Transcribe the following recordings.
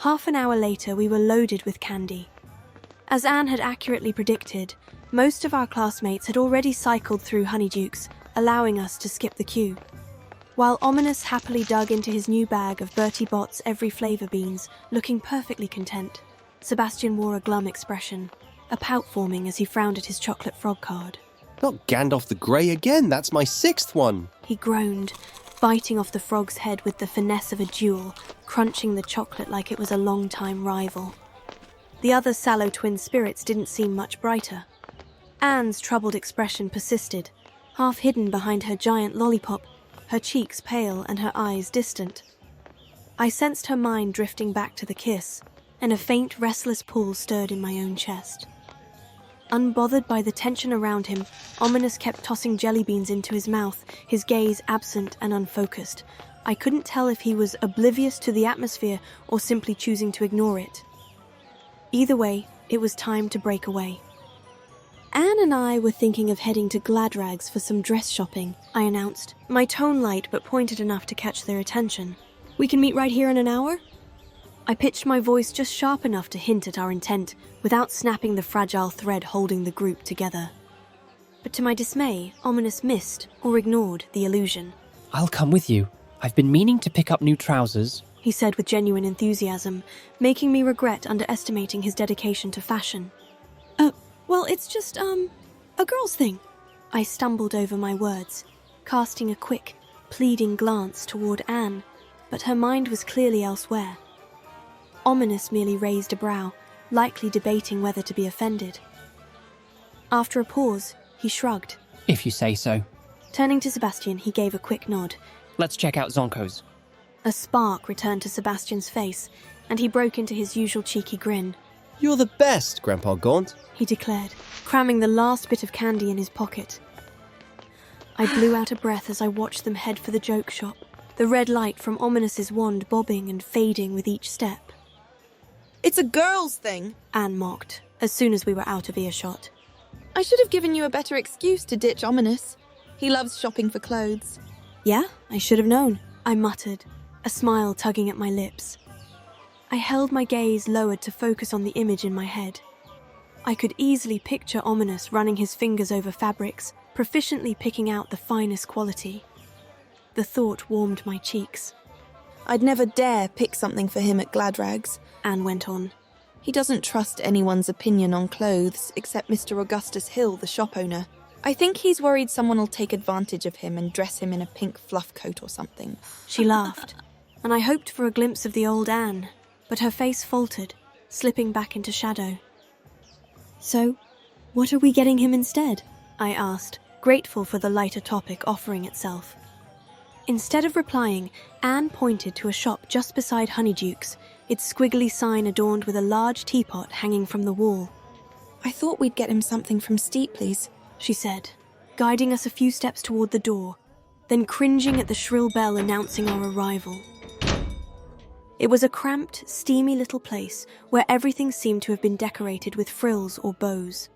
Half an hour later, we were loaded with candy. As Anne had accurately predicted, most of our classmates had already cycled through Honeydukes, allowing us to skip the queue. While Ominous happily dug into his new bag of Bertie Bott's every flavour beans, looking perfectly content, Sebastian wore a glum expression, a pout forming as he frowned at his chocolate frog card. Not Gandalf the Grey again, that's my 6th one. He groaned, biting off the frog's head with the finesse of a duel, crunching the chocolate like it was a long-time rival. The other sallow twin spirits didn't seem much brighter. Anne's troubled expression persisted, half hidden behind her giant lollipop, her cheeks pale and her eyes distant. I sensed her mind drifting back to the kiss, and a faint, restless pull stirred in my own chest. Unbothered by the tension around him, Ominous kept tossing jelly beans into his mouth, his gaze absent and unfocused. I couldn't tell if he was oblivious to the atmosphere or simply choosing to ignore it. Either way, it was time to break away. Anne and I were thinking of heading to Gladrags for some dress shopping, I announced, my tone light but pointed enough to catch their attention. We can meet right here in an hour? I pitched my voice just sharp enough to hint at our intent, without snapping the fragile thread holding the group together. But to my dismay, Ominous missed, or ignored, the illusion. I'll come with you. I've been meaning to pick up new trousers, he said with genuine enthusiasm, making me regret underestimating his dedication to fashion. Well, it's just, a girl's thing. I stumbled over my words, casting a quick, pleading glance toward Anne, but her mind was clearly elsewhere. Ominous merely raised a brow, likely debating whether to be offended. After a pause, he shrugged. If you say so. Turning to Sebastian, he gave a quick nod. Let's check out Zonko's. A spark returned to Sebastian's face, and he broke into his usual cheeky grin. You're the best, Grandpa Gaunt, he declared, cramming the last bit of candy in his pocket. I blew out a breath as I watched them head for the joke shop, the red light from Ominous's wand bobbing and fading with each step. It's a girl's thing, Anne mocked, as soon as we were out of earshot. I should have given you a better excuse to ditch Ominous. He loves shopping for clothes. Yeah, I should have known, I muttered, a smile tugging at my lips. I held my gaze lowered to focus on the image in my head. I could easily picture Ominous running his fingers over fabrics, proficiently picking out the finest quality. The thought warmed my cheeks. I'd never dare pick something for him at Gladrags, Anne went on. He doesn't trust anyone's opinion on clothes except Mr. Augustus Hill, the shop owner. I think he's worried someone will take advantage of him and dress him in a pink fluff coat or something. She laughed, and I hoped for a glimpse of the old Anne, but her face faltered, slipping back into shadow. So, what are we getting him instead? I asked, grateful for the lighter topic offering itself. Instead of replying, Anne pointed to a shop just beside Honeydukes, its squiggly sign adorned with a large teapot hanging from the wall. I thought we'd get him something from Steepley's, she said, guiding us a few steps toward the door, then cringing at the shrill bell announcing our arrival. It was a cramped, steamy little place where everything seemed to have been decorated with frills or bows.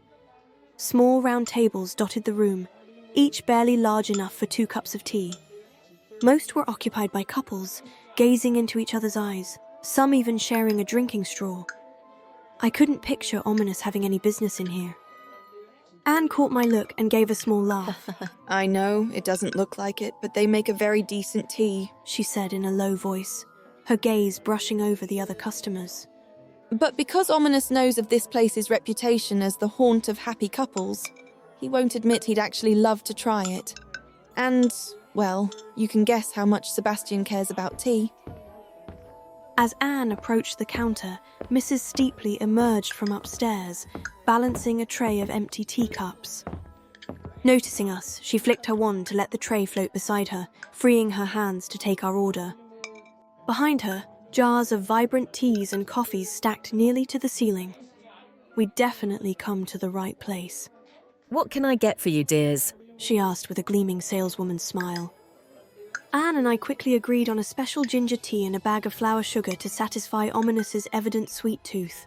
Small round tables dotted the room, each barely large enough for 2 cups of tea. Most were occupied by couples, gazing into each other's eyes, some even sharing a drinking straw. I couldn't picture Ominous having any business in here. Anne caught my look and gave a small laugh. I know, it doesn't look like it, but they make a very decent tea, she said in a low voice, her gaze brushing over the other customers. But because Ominous knows of this place's reputation as the haunt of happy couples, he won't admit he'd actually love to try it. And, well, you can guess how much Sebastian cares about tea. As Anne approached the counter, Mrs. Steepley emerged from upstairs, balancing a tray of empty teacups. Noticing us, she flicked her wand to let the tray float beside her, freeing her hands to take our order. Behind her, jars of vibrant teas and coffees stacked nearly to the ceiling. We'd definitely come to the right place. What can I get for you, dears? She asked with a gleaming saleswoman's smile. Anne and I quickly agreed on a special ginger tea and a bag of flour sugar to satisfy Ominous's evident sweet tooth.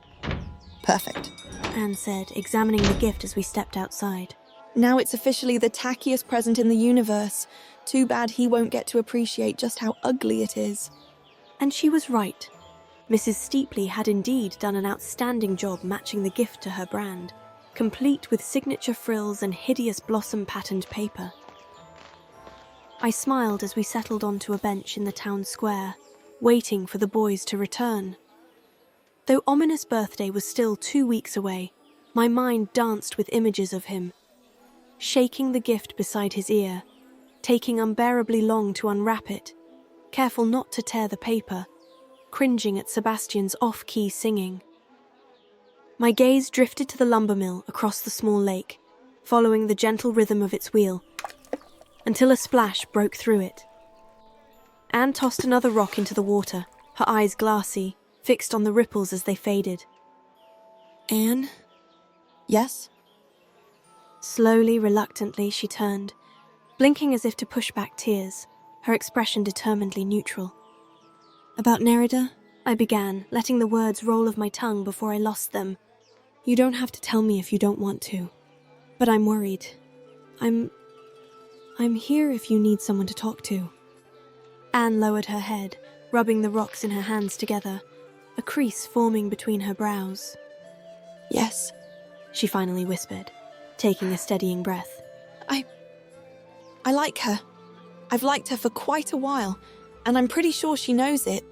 Perfect, Anne said, examining the gift as we stepped outside. Now it's officially the tackiest present in the universe. Too bad he won't get to appreciate just how ugly it is. And she was right. Mrs. Steepley had indeed done an outstanding job matching the gift to her brand, complete with signature frills and hideous blossom-patterned paper. I smiled as we settled onto a bench in the town square, waiting for the boys to return. Though Ominous' birthday was still 2 weeks away, my mind danced with images of him, shaking the gift beside his ear, taking unbearably long to unwrap it, careful not to tear the paper, cringing at Sebastian's off-key singing. My gaze drifted to the lumber mill across the small lake, following the gentle rhythm of its wheel, until a splash broke through it. Anne tossed another rock into the water, her eyes glassy, fixed on the ripples as they faded. Anne? Yes? Slowly, reluctantly, she turned, blinking as if to push back tears, her expression determinedly neutral. "About Nerida?" I began, letting the words roll off my tongue before I lost them. "You don't have to tell me if you don't want to, but I'm worried. I'm here if you need someone to talk to." Anne lowered her head, rubbing the rocks in her hands together, a crease forming between her brows. "Yes," she finally whispered, taking a steadying breath. I like her. I've liked her for quite a while, and I'm pretty sure she knows it.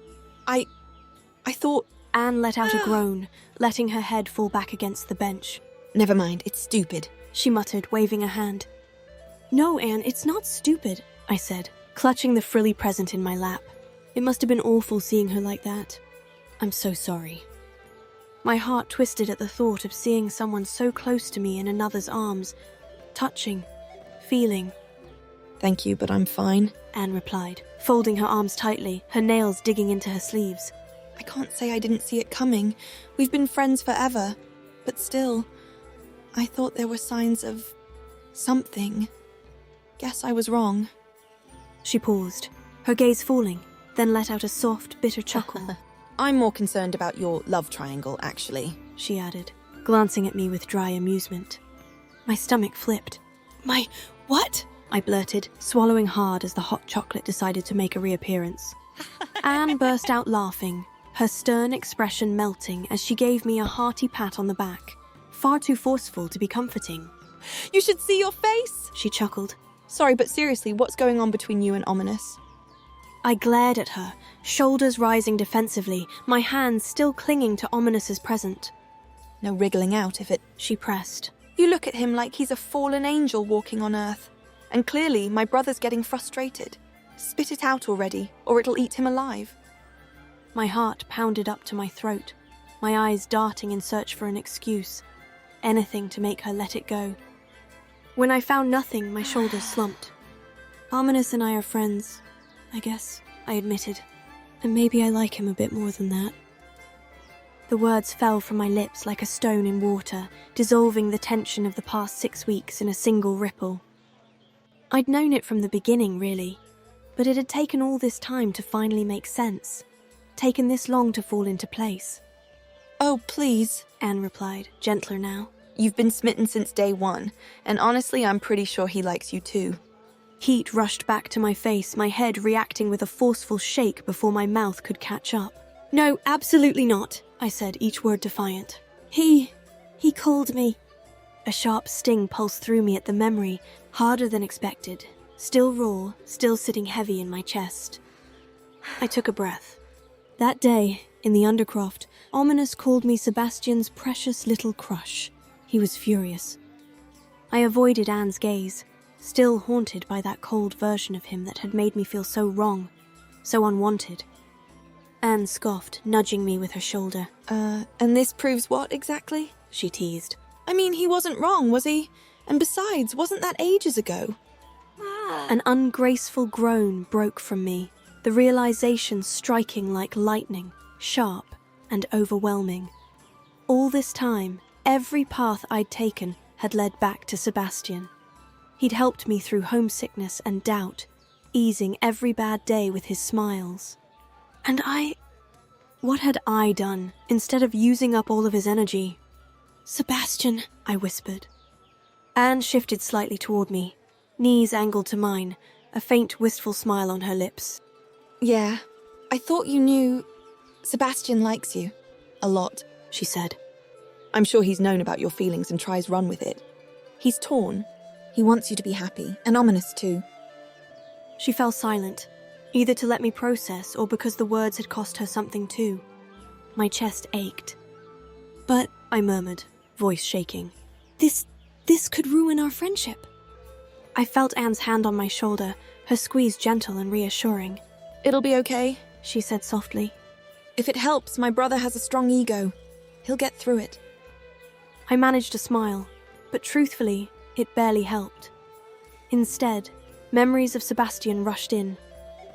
I thought..." Anne let out a groan, letting her head fall back against the bench. "Never mind, it's stupid," she muttered, waving a hand. "No, Anne, it's not stupid," I said, clutching the frilly present in my lap. "It must have been awful seeing her like that. I'm so sorry." My heart twisted at the thought of seeing someone so close to me in another's arms, touching, feeling. "Thank you, but I'm fine," Anne replied, folding her arms tightly, her nails digging into her sleeves. "I can't say I didn't see it coming. We've been friends forever. But still, I thought there were signs of... something. Guess I was wrong." She paused, her gaze falling, then let out a soft, bitter chuckle. "I'm more concerned about your love triangle, actually," she added, glancing at me with dry amusement. My stomach flipped. "My what?" I blurted, swallowing hard as the hot chocolate decided to make a reappearance. Anne burst out laughing, her stern expression melting as she gave me a hearty pat on the back, far too forceful to be comforting. "You should see your face!" she chuckled. "Sorry, but seriously, what's going on between you and Ominous?" I glared at her, shoulders rising defensively, my hands still clinging to Ominous's present. "No wriggling out if it..." she pressed. "You look at him like he's a fallen angel walking on Earth. And clearly, my brother's getting frustrated. Spit it out already, or it'll eat him alive." My heart pounded up to my throat, my eyes darting in search for an excuse, anything to make her let it go. When I found nothing, my shoulders slumped. "Ominous and I are friends, I guess," I admitted. "And maybe I like him a bit more than that." The words fell from my lips like a stone in water, dissolving the tension of the past 6 weeks in a single ripple. I'd known it from the beginning, really, but it had taken all this time to finally make sense, taken this long to fall into place. "Oh, please," Anne replied, gentler now. "You've been smitten since day one, and honestly, I'm pretty sure he likes you too." Heat rushed back to my face, my head reacting with a forceful shake before my mouth could catch up. "No, absolutely not," I said, each word defiant. He called me." A sharp sting pulsed through me at the memory, harder than expected, still raw, still sitting heavy in my chest. I took a breath. That day, in the Undercroft, Ominous called me Sebastian's precious little crush. He was furious. I avoided Anne's gaze, still haunted by that cold version of him that had made me feel so wrong, so unwanted. Anne scoffed, nudging me with her shoulder. And this proves what, exactly?" she teased. "I mean, he wasn't wrong, was he? And besides, wasn't that ages ago?" An ungraceful groan broke from me, the realization striking like lightning, sharp and overwhelming. All this time, every path I'd taken had led back to Sebastian. He'd helped me through homesickness and doubt, easing every bad day with his smiles. And what had I done, instead of using up all of his energy? "Sebastian," I whispered. Anne shifted slightly toward me, knees angled to mine, a faint wistful smile on her lips. "Yeah, I thought you knew..." Sebastian likes you. A lot, she said. I'm sure he's known about your feelings and tries run with it. He's torn. He wants you to be happy, and ominous too. She fell silent, either to let me process or because the words had cost her something too. My chest ached. But, I murmured, voice shaking, This could ruin our friendship. I felt Anne's hand on my shoulder, her squeeze gentle and reassuring. It'll be okay, she said softly. If it helps, my brother has a strong ego. He'll get through it. I managed a smile, but truthfully, it barely helped. Instead, memories of Sebastian rushed in.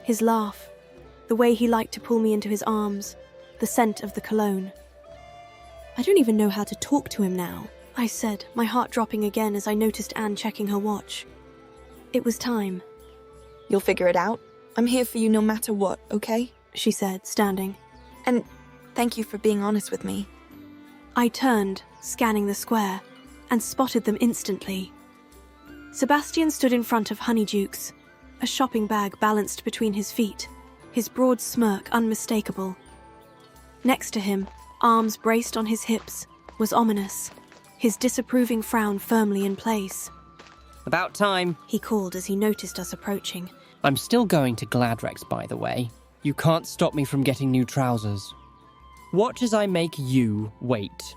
His laugh, the way he liked to pull me into his arms, the scent of the cologne. I don't even know how to talk to him now, I said, my heart dropping again as I noticed Anne checking her watch. It was time. You'll figure it out. I'm here for you no matter what, okay? She said, standing. And thank you for being honest with me. I turned, scanning the square, and spotted them instantly. Sebastian stood in front of Honeydukes, a shopping bag balanced between his feet, his broad smirk unmistakable. Next to him, arms braced on his hips, was Ominous, his disapproving frown firmly in place. About time. He called as he noticed us approaching. I'm still going to Gladrex, by the way. You can't stop me from getting new trousers. Watch as I make you wait.